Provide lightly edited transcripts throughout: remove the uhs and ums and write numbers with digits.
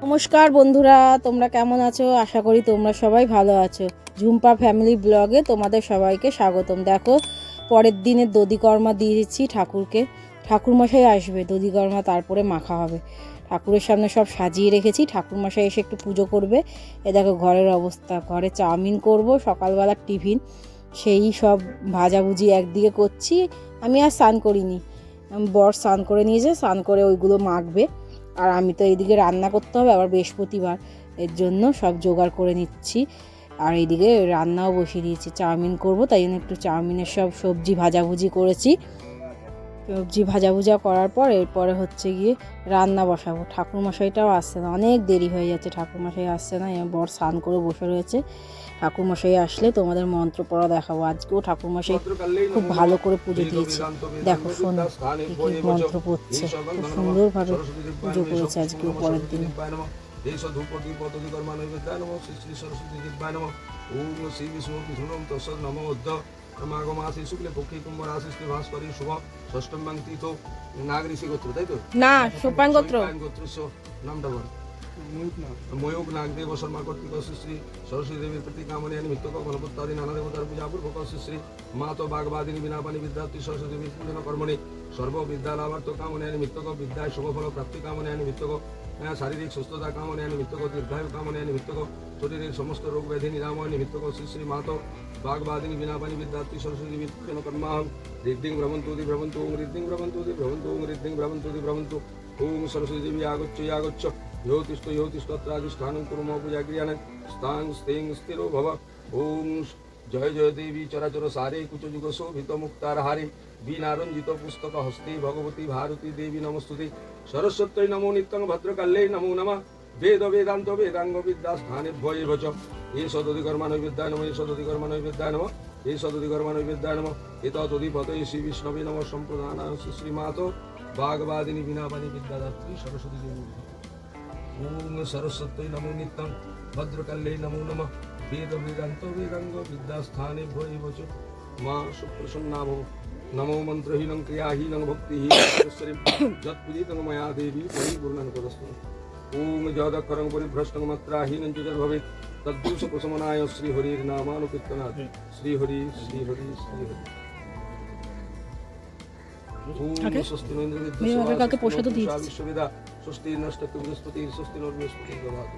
নমস্কার বন্ধুরা, তোমরা কেমন আছো? আশা করি তোমরা সবাই ভালো আছো। ঝুম্পা ফ্যামিলি ব্লগে তোমাদের সবাইকে স্বাগতম। দেখো, পরের দিনে দধিকর্মা দিয়েছি ঠাকুরকে। ঠাকুরমশাই আসবে, দধিকর্মা তারপরে মাখা হবে। ঠাকুরের সামনে সব সাজিয়ে রেখেছি, ঠাকুরমশাই এসে একটু পুজো করবে। এ দেখো ঘরের অবস্থা, ঘরে চাউমিন করব, সকালবেলার টিফিন। সেই সব ভাজাভুজি একদিকে করছি। আমি আর স্নান করিনি, বর স্নান করে নিয়েছে, স্নান করে ওইগুলো মাখবে। আর আমি তো এইদিকে রান্না করতে হবে, আবার বৃহস্পতিবার, এর জন্য সব জোগাড় করে নিচ্ছি। আর এইদিকে রান্নাও বসিয়ে দিয়েছি, চাউমিন করব, তাই জন্য একটু চাউমিনের সব সবজি ভাজাভুজি করেছি। সবজি ভাজাভুজা করার পর এরপরে হচ্ছে গিয়ে রান্না বসাবো। ঠাকুরমশাইটাও আসছে না, অনেক দেরি হয়ে যাচ্ছে, ঠাকুরমশাই আসছে না। বর স্নান করে বসে রয়েছে। ঠাকুরমশাই আসলে তোমাদের মন্ত্র পড়া দেখাবো। আজকেও ঠাকুরমশাই খুব ভালো করে পুজো দিয়েছে। দেখো শোনো কি মন্ত্র পড়ছে, খুব সুন্দরভাবে পুজো করেছে আজকেও পরের দিনে। মাঘমাসে শুক্লে পক্ষে কুম্ভ রাশিষ্ঠে ভাস্করী শুভ ষষ্ঠম তীর্থ নাগরিষি গোত্র, তাই তো? না, সোপান গোত্র। নামটা বল। ময়ূক নাগদেব শর্মা কর্তৃক শ্রী সরস্বতী দেবীর প্রতি কামনে নিমিত্তক গণপত্যাদি নানা দেবতার পূজাপূর্বক শ্রী মাতো বাগবাদিনী বিনাপানি বিদ্যার্থী সরস্বতী দেবীর পূজন কর্মণি সর্ববিদ্যা লাভার্থ কামনে নিমিত্তক বিদ্যায় শুভফল প্রাপ্তি কামনে নিমিত্তক শারীরিক সুস্থতা কামনে নিমিত্তক দীর্ঘায়ু কামনে নিমিত্তক শরীরের সমস্ত রোগ ব্যাধি নিরাময় নিমিত্তক শ্রী শ্রী মাতো বাগবাদিনী বিনাপানি বিদ্যার্থী সরস্বতী দেবীর পূজন কর্মাহং ঋদ্ধিং ভ্রমন্তু ভ্রমন্তু ওং ঋদ্ধিং ভ্রমন্তু ভ্রমন্তু ওং ঋদ্ধিং ভ্রমন্তু ভ্রমন্তু ওং সরস্বতী দেবী আগচ্ছ योतिष्ठत्राधिष्ठानं कुर्मो पूजाक्रियाणां स्थां स्थिं स्थिरो भव। ओम जय जय देवी चराचर सारे कुचयुग शोभित मुक्तारहारे बीनारंजित पुस्तक हस्ते भगवती भारती देवी नमस्तुते। सरस्वत्यै नमो नित्यं भद्रकाल्यै नमो नमः। वेद वेदांत वेदांग विद्या स्थाने भयेव च एष दधिकर्मा नैवेद्याय नमः एष दधिकर्मा नैवेद्याय नमः एष दधिकर्मा नैवेद्याय नमः एतदधिपतये श्री विष्णवे नमः सम्प्रदानाय श्रीमातो भागवादिनी बीनापानी विद्यादात्री सरस्वती देवी। ओम सरस्वत्यै नमो नित्यं भद्रकाल्यै नमो नमः। वेद वेदांत वेदांग विद्यास्थाने भयेव च मां सुप्रसन्ना भव। नमो मंत्रहीनं क्रियाहीनं भक्तिहीनं यत्पूजितं मया देवी परिपूर्णं तदस्तु। ओम जदक्षरं परिभ्रष्टं मात्राहीनं च यद्भवेत् तद्दोषोपशमनाय श्रीहरिर्नामानुकीर्तनात् श्रीहरि श्रीहरि श्रीहरि। Okay. स्वस्ति नष्टक बृहस्पति स्वस्ति नर बृहस्पति ददातु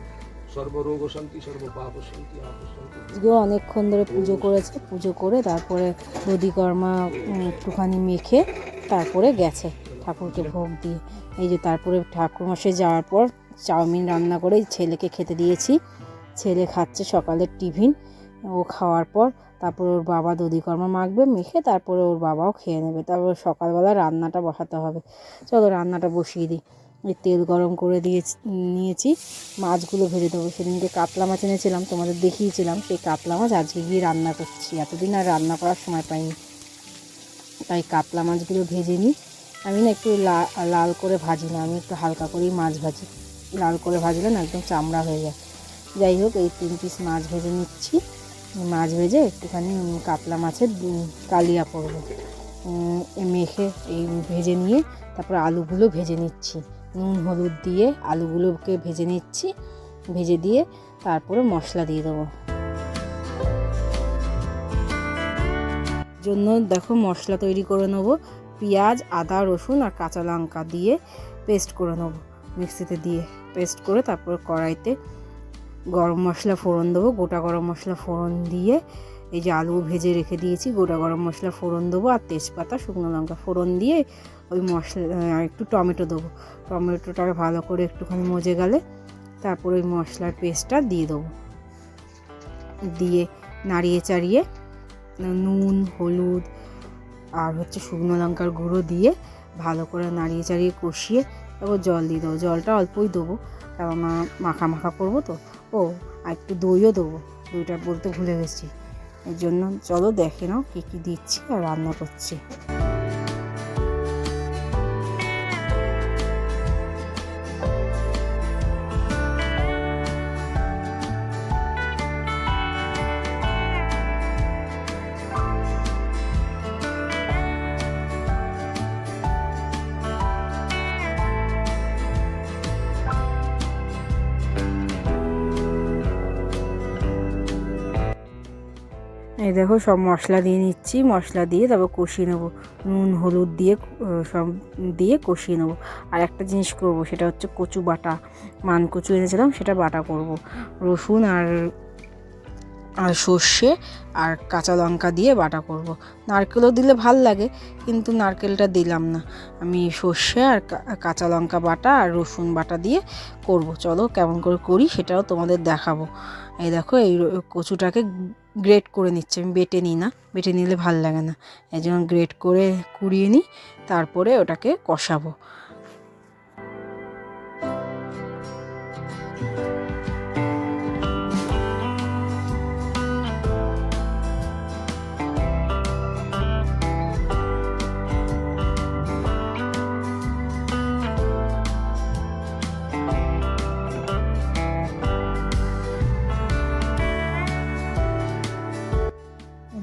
সর্বরোগ শান্তি সর্বপাপ শান্তি আপশান্তি। অনেকক্ষণ ধরে পুজো করেছে, পুজো করে তারপরে দধিকর্মা একটুখানি মেখে তারপরে গেছে ঠাকুরকে ভোগ দিয়ে। এই যে তারপরে ঠাকুরমশাই যাওয়ার পর চাউমিন রান্না করে ছেলেকে খেতে দিয়েছি। ছেলে খাচ্ছে সকালের টিফিন। ও খাওয়ার পর তারপর ওর বাবা দধিকর্মা মাখবে, মেখে তারপরে ওর বাবাও খেয়ে নেবে। তারপর সকালবেলা রান্নাটা বসাতে হবে। চলো রান্নাটা বসিয়ে দিই। এই তেল গরম করে নিয়েছি, মাছগুলো ভেজে দেবো। সেদিনকে কাতলা মাছ এনেছিলাম, তোমাদের দেখিয়েছিলাম, সেই কাতলা মাছ আজকে গিয়ে রান্না করছি। এতদিন আর রান্না করার সময় পাইনি, তাই কাতলা মাছগুলো ভেজে নিই। আমি না একটু লাল করে ভাজি না, আমি একটু হালকা করেই মাছ ভাজি। লাল করে ভাজলে না একদম চামড়া হয়ে যায়। যাই হোক, এই 3 পিস মাছ ভেজে নিচ্ছি। মাছ ভেজে একটুখানি কাতলা মাছের কালিয়া করব, মেখে এই ভেজে নিয়ে তারপর আলুগুলো ভেজে নিচ্ছি। নুন হলুদ দিয়ে আলুগুলোকে ভেজে নিচ্ছি। ভেজে দিয়ে তারপরে মশলা দিয়ে দেবো। জন্য দেখো মশলা তৈরি করে নেবো। পেঁয়াজ, আদা, রসুন আর কাঁচা লঙ্কা দিয়ে পেস্ট করে নেবো, মিক্সিতে দিয়ে পেস্ট করে তারপর কড়াইতে গরম মশলা ফোড়ন দেবো। গোটা গরম মশলা ফোড়ন দিয়ে এই যে আলু ভেজে রেখে দিয়েছি, গোটা গরম মশলা ফোড়ন দেবো আর তেজপাতা শুকনো লঙ্কা ফোড়ন দিয়ে ওই মশলা আর একটু টমেটো দেবো। টমেটোটাকে ভালো করে একটুখানি মজে গেলে তারপর ওই মশলার পেস্টটা দিয়ে দেবো। দিয়ে নাড়িয়ে চাড়িয়ে নুন হলুদ আর শুকনো লঙ্কার গুঁড়ো দিয়ে ভালো করে নাড়িয়ে চাড়িয়ে কষিয়ে তারপর জল দিয়ে দেবো। জলটা অল্পই দেবো, কেননা মাখা মাখা করবো তো। ও আর একটু দইও দেবো, দইটা বলতে ভুলে গেছি। এর জন্য চলো দেখে নাও কী কী দিচ্ছি আর রান্না করছি। এই দেখো সব মশলা দিয়ে নিচ্ছি, মশলা দিয়ে তারপর কষিয়ে নেবো, নুন হলুদ দিয়ে সব দিয়ে কষিয়ে নেবো। আর একটা জিনিস করব, সেটা হচ্ছে কচু বাটা, মান কচু এনেছিলাম সেটা বাটা করব, রসুন আর সর্ষে আর কাঁচা লঙ্কা দিয়ে বাটা করব। নারকেলও দিলে ভাল লাগে, কিন্তু নারকেলটা দিলাম না, আমি সর্ষে আর কাঁচা লঙ্কা বাটা আর রসুন বাটা দিয়ে করব। চলো কেমন করে করি সেটাও তোমাদের দেখাবো। এই দেখো এই কচুটাকে গ্রেট করে নিচ্ছি, আমি বেটে নিই না, বেটে নিলে ভাল লাগে না, এই জন্য গ্রেট করে কুড়িয়ে নিই, তারপরে ওটাকে কষাবো।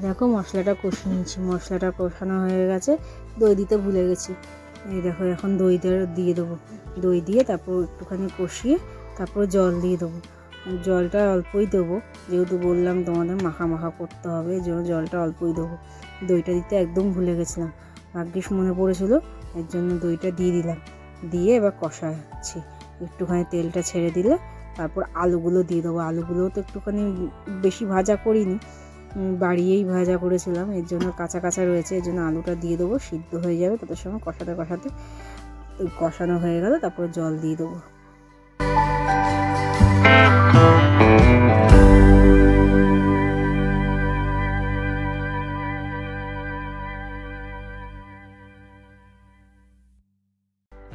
দেখো মশলাটা কষিয়ে নিচ্ছি, মশলাটা কষানো হয়ে গেছে, দই দিতে ভুলে গেছি। এই দেখো এখন দইটা দিয়ে দেবো, দই দিয়ে তারপর একটুখানি কষিয়ে তারপর জল দিয়ে দেবো। জলটা অল্পই দেবো, যেহেতু বললাম তোমাদের মাখা মাখা করতে হবে, এই জন্য জলটা অল্পই দেবো। দইটা দিতে একদম ভুলে গেছিলাম, ভাগ্যিস মনে পড়েছিল, এর জন্য দইটা দিয়ে দিলাম। দিয়ে এবার কষাচ্ছি, একটুখানি তেলটা ছেড়ে দিলে তারপর আলুগুলো দিয়ে দেবো। আলুগুলোও তো একটুখানি বেশি ভাজা করিনি, বাড়িয়েই ভাজা করেছিলাম, এর জন্য কাঁচা কাঁচা রয়েছে, এর জন্য আলুটা দিয়ে দেবো, সিদ্ধ হয়ে যাবে তত সময়। কষাতে কষাতে কষানো হয়ে গেলে তারপর জল দিয়ে দেবো।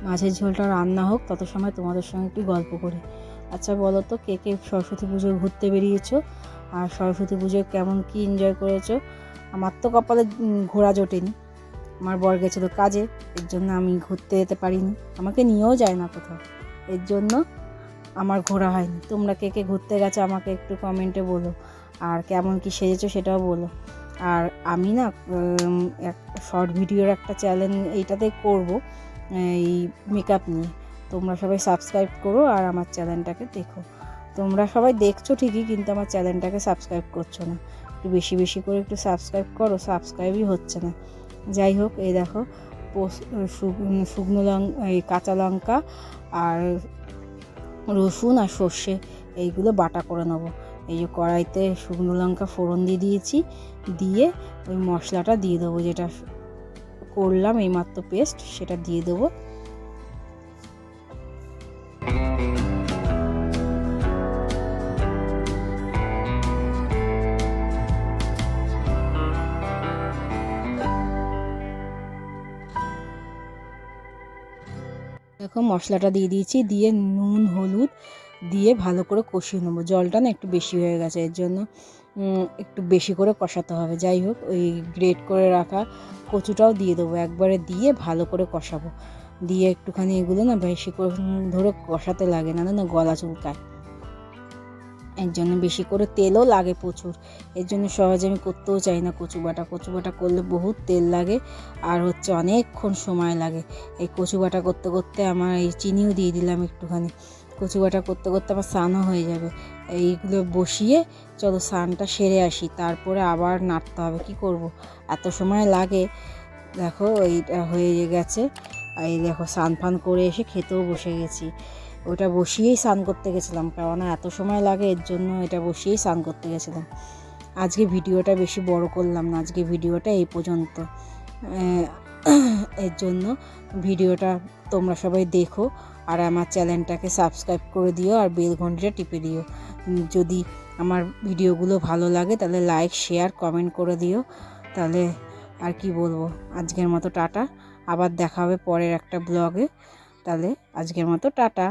মাছের ঝোলটা রান্না হোক, তত সময় তোমাদের সঙ্গে একটু গল্প করি। আচ্ছা বলো তো, কে কে সরস্বতী পুজোয় ঘুরতে বেরিয়েছো, আর সরস্বতী পুজোয় কেমন কি এনজয় করেছো? আমার তো কপালে ঘোরা জোটেনি, আমার বর গেছিলো কাজে, এর জন্য আমি ঘুরতে যেতে পারিনি, আমাকে নিয়েও যায় না কোথাও, এর জন্য আমার ঘোরা হয়নি। তোমরা কে কে ঘুরতে গেছো আমাকে একটু কমেন্টে বলো, আর কেমন কি সেজেছো সেটাও বলো। আর আমি না এক শর্ট ভিডিওর একটা চ্যানেল এইটাতে করব, এই মেকআপ নিয়ে, তোমরা সবাই সাবস্ক্রাইব করো আর আমার চ্যানেলটাকে দেখো। তোমরা সবাই দেখছো ঠিকই, কিন্তু আমার চ্যানেলটাকে সাবস্ক্রাইব করছো না, একটু বেশি বেশি করে একটু সাবস্ক্রাইব করো, সাবস্ক্রাইবই হচ্ছে না। যাই হোক, এই দেখো শুকনো লঙ্কা, এই কাঁচা লঙ্কা আর রসুন আর সর্ষে এইগুলো বাটা করে নেবো। এই যে কড়াইতে শুকনো লঙ্কা ফোড়ন দিয়ে দিয়েছি, দিয়ে ওই মশলাটা দিয়ে দেবো, যেটা করলাম এইমাত্র পেস্ট, সেটা দিয়ে দেবো। দেখো মশলাটা দিয়ে দিয়েছি, দিয়ে নুন হলুদ দিয়ে ভালো করে কষিয়ে নেবো। জলটা না একটু বেশি হয়ে গেছে, এর জন্য একটু বেশি করে কষাতে হবে। যাই হোক, ওই গ্রেট করে রাখা কচুটাও দিয়ে দেবো, একবারে দিয়ে ভালো করে কষাবো। দিয়ে একটুখানি এগুলো না বেশি করে ধরে কষাতে লাগে, না গলা চুলকায়, এর জন্য বেশি করে তেলও লাগে প্রচুর, এর জন্য সহজে আমি করতেও চাই না কচু বাটা করলে বহুত তেল লাগে, আর হচ্ছে অনেকক্ষণ সময় লাগে। এই কচু বাটা করতে করতে আমার এই চিনিও দিয়ে দিলাম একটুখানি, কচু বাটা করতে করতে আমার স্নানও হয়ে যাবে। এইগুলো বসিয়ে চলো স্নানটা সেরে আসি, তারপরে আবার নাড়তে হবে, কি করব, এত সময় লাগে। দেখো এইটা হয়ে গেছে, এই দেখো স্নান ফান করে এসে খেতেও বসে গেছি। ওটা বসিয়েই স্নান করতে গেছিলাম, কেননা এত সময় লাগে, এর জন্য এটা বসিয়েই স্নান করতে গেছিলাম। আজকে ভিডিওটা বেশি বড় করলাম না, আজকে ভিডিওটা এই পর্যন্ত। এর জন্য ভিডিওটা তোমরা সবাই দেখো, আর আমার চ্যানেলটাকে সাবস্ক্রাইব করে দিও, আর বেল ঘন্টিটা টিপে দিও। যদি আমার ভিডিওগুলো ভালো লাগে তাহলে লাইক শেয়ার কমেন্ট করে দিও। তাহলে আর কি বলবো, আজকের মতো টাটা, আবার দেখা হবে পরের একটা ব্লগে। তাহলে আজকের মতো টাটা।